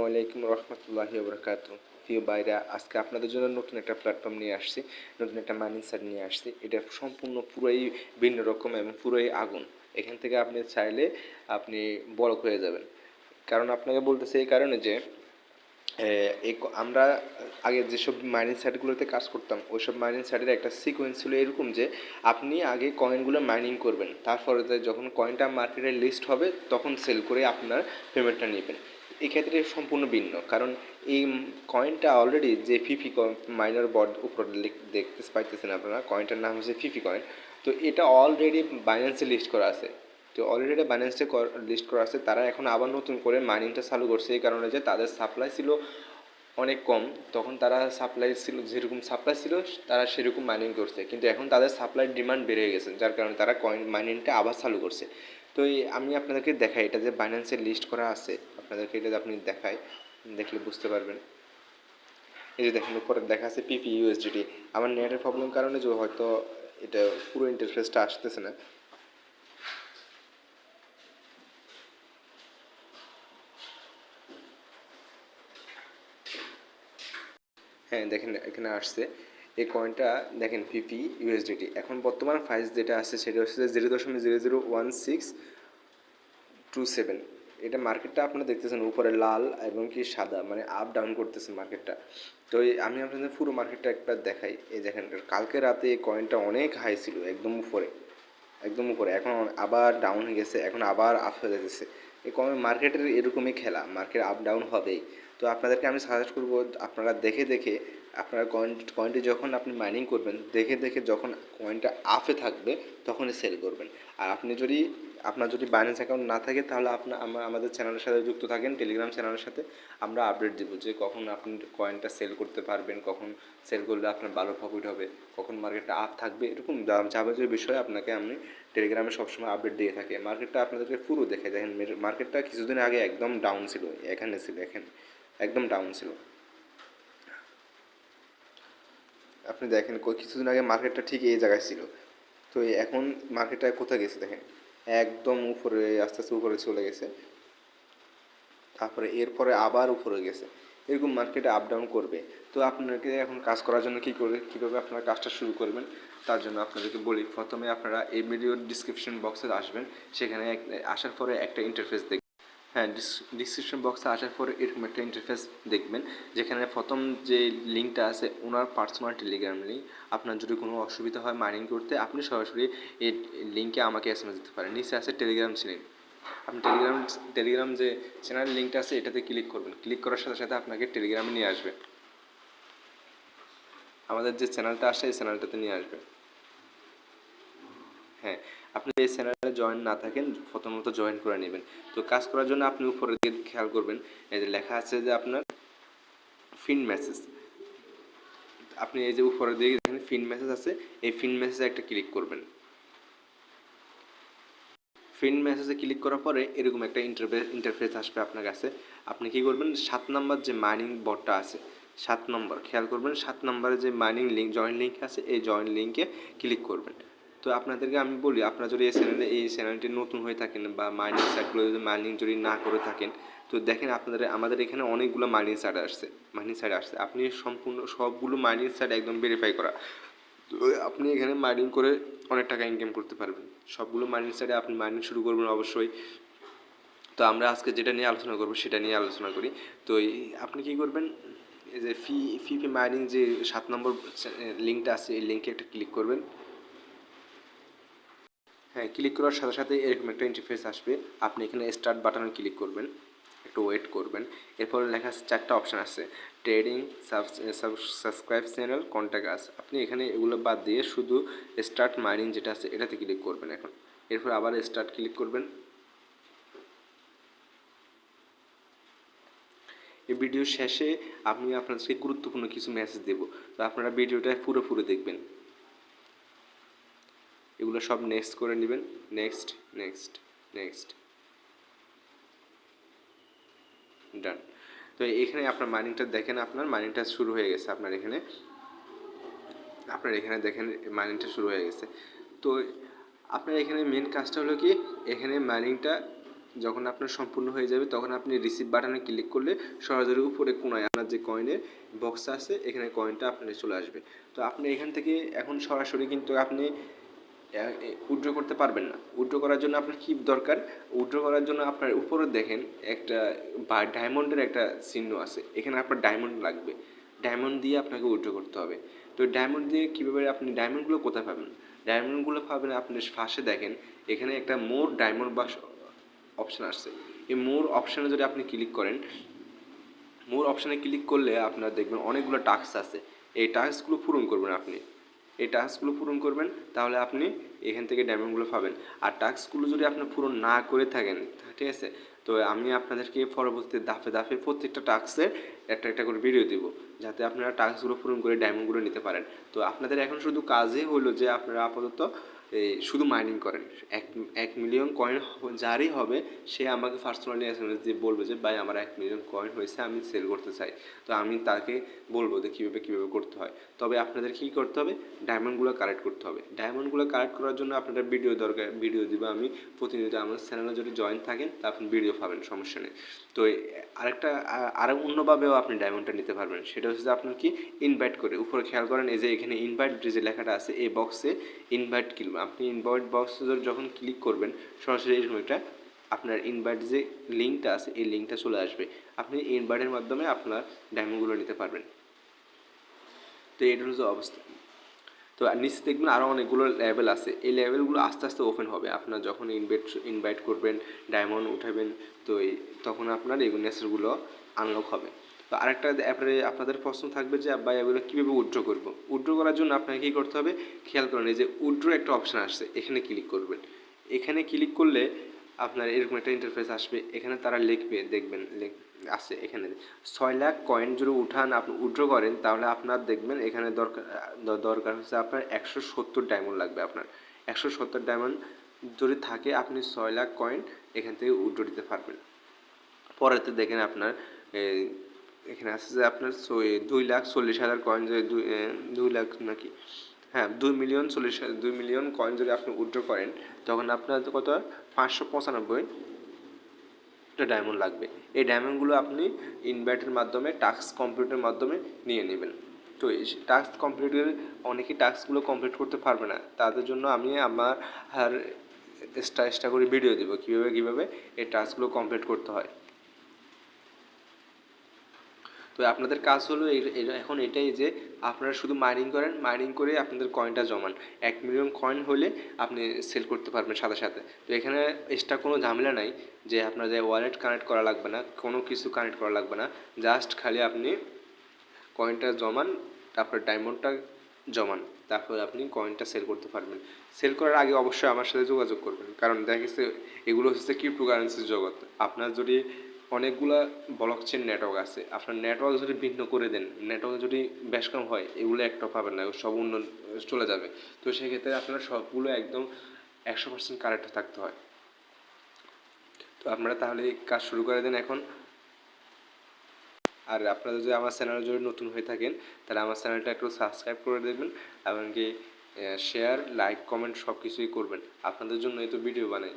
আলাইকুম রহমতুল্লাহি ওবরাকাতু। প্রিয় ভাইরা, আজকে আপনাদের জন্য নতুন একটা প্ল্যাটফর্ম নিয়ে আসছি, নতুন একটা মাইনিং সাইট নিয়ে আসছি। এটা সম্পূর্ণ পুরোই ভিন্ন রকম এবং পুরোই আগুন। এখান থেকে আপনি চাইলে আপনি বড় হয়ে যাবেন। কারণ আপনাকে বলতেছি এই কারণে যে আমরা আগে যেসব মাইনিং সাইটগুলোতে কাজ করতাম, ওইসব মাইনিং সাইটের একটা সিকোয়েন্স ছিল এরকম যে আপনি আগে কয়েনগুলো মাইনিং করবেন, তারপরে যখন কয়েনটা মার্কেটে লিস্ট হবে তখন সেল করে আপনার পেমেন্টটা নেবেন। এক্ষেত্রে সম্পূর্ণ ভিন্ন, কারণ এই কয়েনটা অলরেডি যে ফিফি মাইনার বট উপরে দেখতে পাইতেছেন আপনারা, কয়েনটার নাম হচ্ছে ফিফি কয়েন। তো এটা অলরেডি বাইন্যান্সে লিস্ট করা আছে। তো অলরেডি বাইন্যান্সে লিস্ট করা আছে। তারা এখন আবার নতুন করে মাইনিংটা চালু করছে এই কারণে যে তাদের সাপ্লাই ছিল অনেক কম। তখন তারা সাপ্লাই ছিল, যেরকম সাপ্লাই ছিল তারা সেরকম মাইনিং করছে, কিন্তু এখন তাদের সাপ্লাই ডিমান্ড বেড়ে গেছে, যার কারণে তারা কয়েন মাইনিংটা আবার চালু করছে। তো আমি আপনাদেরকে দেখাই, এটা যে বাইন্যান্সে লিস্ট করা আছে, আপনাদেরকে এটা আপনি দেখাই, দেখলে বুঝতে পারবেন। এই যে দেখেন উপরে দেখা আছে পিপি ইউএসডিটি। আমার নেটের প্রবলেম কারণে যে হয়তো এটা পুরো ইন্টারফেসটা আসতেছে না। হ্যাঁ দেখেন এখানে আসছে এই কয়েনটা, দেখেন পিপি ইউএসডিটি। এখন বর্তমান প্রাইস যেটা আছে সেটা হচ্ছে 0.001627। এটা মার্কেটটা আপনারা দেখতেছেন উপরে লাল এবং কি সাদা, মানে আপ ডাউন করতেছে মার্কেটটা। তো আমি আপনাদের পুরো মার্কেটটা একবার দেখাই। এই দেখেন কালকে রাতে এই কয়েনটা অনেক হাই ছিল, একদম উপরে, একদম উপরে। এখন আবার ডাউন হয়ে গেছে, এখন আবার আপ হয়ে যাচ্ছে। এই মার্কেটের এরকমই খেলা, মার্কেট আপ ডাউন হবেই। তো আপনাদেরকে আমি সাজেস্ট করবো আপনারা দেখে দেখে আপনারা কয়েনটি যখন আপনি মাইনিং করবেন, দেখে দেখে যখন কয়েনটা আপে থাকবে তখনই সেল করবেন। আর আপনি যদি আপনার যদি বাইন্যান্স অ্যাকাউন্ট না থাকে তাহলে আপনার আমাদের চ্যানেলের সাথে যুক্ত থাকেন, টেলিগ্রাম চ্যানেলের সাথে। আমরা আপডেট দেবো যে কখন আপনি কয়েনটা সেল করতে পারবেন, কখন সেল করলে আপনার ভালো প্রফিট হবে, কখন মার্কেটটা আপ থাকবে, এরকম যাবতীয় বিষয়ে আপনাকে আমি টেলিগ্রামে সবসময় আপডেট দিয়ে থাকে। মার্কেটটা আপনাদেরকে পুরো দেখে দেখেন, মার্কেটটা কিছুদিন আগে একদম ডাউন ছিল, এখানে ছিল, এখানে একদম ডাউন ছিল। আপনি দেখেন কিছুদিন আগে মার্কেটটা ঠিক এই জায়গায় ছিল। তো এখন মার্কেটটা কোথায় গেছে দেখেন, একদম উপরে, আস্তে আস্তে উপরে চলে গেছে, তারপরে এরপরে আবার উপরে গেছে। এরকম মার্কেটে আপ ডাউন করবে। তো আপনাকে এখন কাজ করার জন্য কীভাবে আপনারা কাজটা শুরু করবেন, তার জন্য আপনাদেরকে বলি, প্রথমে আপনারা এই ভিডিওর ডিসক্রিপশন বক্সে আসবেন। সেখানে আসার পরে একটা ইন্টারফেস দেখবেন। হ্যাঁ, ডিসক্রিপশন বক্সে আসার পরে এরকম একটা ইন্টারফেস দেখবেন, যেখানে প্রথম যে লিঙ্কটা আছে ওনার পার্সোনাল টেলিগ্রাম লিঙ্ক। আপনার যদি কোনো অসুবিধা হয় মাইনিং করতে, আপনি সরাসরি এই লিঙ্কে আমাকে এসএমএস দিতে পারেন। নিচে আছে টেলিগ্রাম চ্যানেল। আপনি টেলিগ্রাম যে চ্যানেল লিঙ্কটা আছে এটাতে ক্লিক করবেন। ক্লিক করার সাথে সাথে আপনাকে টেলিগ্রামে নিয়ে আসবে, আমাদের যে চ্যানেলটা আসে এই চ্যানেলটাতে নিয়ে আসবে। হ্যাঁ, আপনি এই চ্যানেলে জয়েন না থাকেন, প্রথমত জয়েন করে নেবেন। তো কাজ করার জন্য আপনি উপরে দিকে খেয়াল করবেন, এই যে লেখা আছে যে আপনার ফিন মেসেজ। আপনি এই যে উপরের দিকে দেখেন ফিন মেসেজ আছে, এই ফিন মেসেজে একটা ক্লিক করবেন। ফিন মেসেজে ক্লিক করার পরে এরকম একটা ইন্টারফেস আসবে আপনার কাছে। আপনি কী করবেন, 7 নম্বর যে মাইনিং বটটা আছে, 7 নম্বর খেয়াল করবেন, 7 নম্বরে যে মাইনিং লিঙ্ক, জয়েন লিঙ্ক আছে, এই জয়েন লিঙ্কে ক্লিক করবেন। তো আপনাদেরকে আমি বলি, আপনারা যদি এই চ্যানেলটি নতুন হয়ে থাকেন বা মাইনিং সাইটগুলো যদি মাইনিং যদি না করে থাকেন, তো দেখেন আমাদের এখানে অনেকগুলো মাইনিং সাইট আসছে। আপনি সম্পূর্ণ সবগুলো মাইনিং সাইট একদম ভেরিফাই করা। তো আপনি এখানে মাইনিং করে অনেক টাকা ইনকাম করতে পারবেন। সবগুলো মাইনিং সাইটে আপনি মাইনিং শুরু করবেন অবশ্যই। তো আমরা আজকে যেটা নিয়ে আলোচনা করব সেটা নিয়ে আলোচনা করি। তো আপনি কী করবেন, এই যে ফি মাইনিং যে 7 নম্বর লিঙ্কটা আছে, এই লিঙ্কে একটা ক্লিক করবেন। হ্যাঁ, ক্লিক করার সাথে সাথে এরকম একটা ইন্টারফেস আসবে। আপনি এখানে স্টার্ট বাটনে ক্লিক করবেন, একটু ওয়েট করবেন। এরপরে লেখা আছে 4টা অপশান আছে, trading, subscribe channel, contact us. আপনি এখানে এগুলো বাদ দিয়ে শুধু স্টার্ট মাইনিং যেটা আছে এটাতে ক্লিক করবেন এখন। এরপর আবার স্টার্ট ক্লিক করবেন। এই ভিডিও শেষে আমি আপনাদেরকে গুরুত্বপূর্ণ কিছু মেসেজ দেব, তো আপনারা ভিডিওটা পুরো দেখবেন। এগুলো সব নেক্সট করে নেবেন, নেক্সট নেক্সট নেক্সট, ডান। তো এখানে আপনার মাইনিংটা দেখেন, আপনার মাইনিংটা শুরু হয়ে গেছে। আপনার এখানে দেখেন মাইনিংটা শুরু হয়ে গেছে। তো আপনার এখানে মেন কাজটা হলো কি, এখানে মাইনিংটা যখন আপনার সম্পূর্ণ হয়ে যাবে তখন আপনি রিসিভ বাটনে ক্লিক করলে সরাসরি উপরে কোণায় আপনার যে কয়েনের বক্স আছে এখানে কয়েনটা আপনার চলে আসবে। তো আপনি এখান থেকে এখন সরাসরি কিন্তু আপনি উইথড্র করতে পারবেন না। উইথড্র করার জন্য আপনার কী দরকার, উইথড্র করার জন্য আপনার উপরে দেখেন একটা বা ডায়মন্ডের একটা চিহ্ন আছে, এখানে আপনার ডায়মন্ড লাগবে, ডায়মন্ড দিয়ে আপনাকে উইথড্র করতে হবে। তো ডায়মন্ড দিয়ে কীভাবে আপনি ডায়মন্ডগুলো কোথায় পাবেন, ডায়মন্ডগুলো পাবেন আপনি ফার্স্টে দেখেন এখানে একটা মোর ডায়মন্ড বা অপশান আসছে, এই মোর অপশানে যদি আপনি ক্লিক করেন, মোর অপশানে ক্লিক করলে আপনার দেখবেন অনেকগুলো টাস্ক আছে, এই টাস্কগুলো পূরণ করবেন আপনি, এই টাস্কগুলো পূরণ করবেন তাহলে আপনি এখান থেকে ডায়মন্ডগুলো পাবেন। আর টাস্কগুলো যদি আপনি পূরণ না করে থাকেন, ঠিক আছে, তো আমি আপনাদেরকে পরবর্তী ধাপে ধাপে প্রত্যেকটা টাস্কের একটা একটা করে ভিডিও দিব, যাতে আপনারা টাস্কগুলো পূরণ করে ডায়মন্ডগুলো নিতে পারেন। তো আপনাদের এখন শুধু কাজই হলো যে আপনারা আপাতত এই শুধু মাইনিং করেন। 1 মিলিয়ন কয়েন যারই হবে সে আমাকে পার্সোনালি SMS দিয়ে বলবে যে ভাই আমার 1 মিলিয়ন কয়েন হয়েছে, আমি সেল করতে চাই। তো আমি তাকে বলবো যে কীভাবে করতে হয়। তবে আপনাদের কী করতে হবে, ডায়মন্ডগুলো কালেক্ট করতে হবে। ডায়মন্ডগুলো কালেক্ট করার জন্য আপনাদের ভিডিও দরকার, ভিডিও দিব আমি প্রতিনিয়ত। আমার চ্যানেলে যদি জয়েন থাকেন তা আপনি ভিডিও পাবেন, সমস্যা নেই। তো আরেকটা আরও অন্যভাবেও আপনি ডায়মন্ডটা নিতে পারবেন, সেটা হচ্ছে যে আপনার কি ইনভাইট করে উপরে খেয়াল করেন, এই যে এখানে ইনভাইট যে লেখাটা আছে এই বক্সে ইনভাইট কিনবেন আপনি, ইনভাইট বক্সে যখন ক্লিক করবেন সরাসরি এরকম একটা আপনার ইনভাইট যে লিঙ্কটা আছে এই লিঙ্কটা চলে আসবে, আপনি ইনভাইটের মাধ্যমে আপনার ডায়মন্ডগুলো নিতে পারবেন। তো এটা হচ্ছে অবস্থা। তো নিচে দেখবেন আরও অনেকগুলো লেভেল আছে, এই লেভেলগুলো আস্তে আস্তে ওপেন হবে, আপনার যখন ইনভাইট করবেন, ডায়মন্ড উঠাবেন, তো তখন আপনার এই নেচারগুলো আনলক হবে। তো আরেকটা আপনাদের প্রশ্ন থাকবে যে আব্বা এগুলো কীভাবে উইথড্র করবো। উইথড্র করার জন্য আপনাকে কী করতে হবে, খেয়াল করেন এই যে উইথড্র একটা অপশান আসছে, এখানে ক্লিক করবেন। এখানে ক্লিক করলে আপনার এরকম একটা ইন্টারফেস আসবে, এখানে তারা লিখবে, দেখবেন আছে এখানে 6 লাখ কয়েন যদি উঠান আপনি উইথড্র করেন তাহলে আপনার দেখবেন এখানে দরকার হচ্ছে আপনার 170 ডায়মন্ড লাগবে। আপনার 170 ডায়মন্ড যদি থাকে আপনি 6 লাখ কয়েন এখান থেকে উইথড্র দিতে পারবেন। পরেতে দেখেন আপনার এখানে আছে যে আপনার 2,40,000 কয়েন, যদি 2 লাখ নাকি, হ্যাঁ 2 মিলিয়ন কয়েন যদি আপনি উইথড্র করেন তখন আপনার কত 595টা ডায়মন্ড লাগবে। এই ডায়মন্ডগুলো আপনি ইনভাইটের মাধ্যমে টাস্ক কমপ্লিটের মাধ্যমে নিয়ে নেবেন। তো এই টাস্ক কমপ্লিটের অনেকেই টাস্কগুলো কমপ্লিট করতে পারবে না, তাদের জন্য আমি আমার আর এক্সট্রা করে ভিডিও দেবো কীভাবে এই টাস্কগুলো কমপ্লিট করতে হয়। তো আপনাদের কাজ হলো এখন এটাই যে আপনারা শুধু মাইনিং করেন, মাইনিং করে আপনাদের কয়েনটা জমান। 1 মিলিয়ন কয়েন হলে আপনি সেল করতে পারবেন সাথে সাথে। তো এখানে এক্সট্রা কোনো ঝামেলা নাই যে আপনাদের ওয়ালেট কানেক্ট করা লাগবে না, কোনো কিছু কানেক্ট করা লাগবে না, জাস্ট খালি আপনি কয়েনটা জমান, তারপর ডায়মন্ডটা জমান, তারপর আপনি কয়েনটা সেল করতে পারবেন। সেল করার আগে অবশ্যই আমার সাথে যোগাযোগ করবেন, কারণ দেখা গেছে এগুলো হচ্ছে ক্রিপ্টোকারেন্সির জগৎ। আপনার যদি অনেকগুলা ব্লকচেন নেটওয়ার্ক আছে, আপনার নেটওয়ার্ক যদি ভিন্ন করে দেন, নেটওয়ার্ক যদি বেশ কম হয়, এগুলো একটা পাবেন না, সব অন্য চলে যাবে। তো সেক্ষেত্রে আপনার সবগুলো একদম 100% কারেক্ট থাকতে হয়। তো আপনারা তাহলে কাজ শুরু করে দেন এখন। আর আপনারা যদি আমার চ্যানেলে যদি নতুন হয়ে থাকেন তাহলে আমার চ্যানেলটা একটু সাবস্ক্রাইব করে দেবেন, এমনকি শেয়ার, লাইক, কমেন্ট সব কিছুই করবেন, আপনাদের জন্য এই তো ভিডিও বানাই।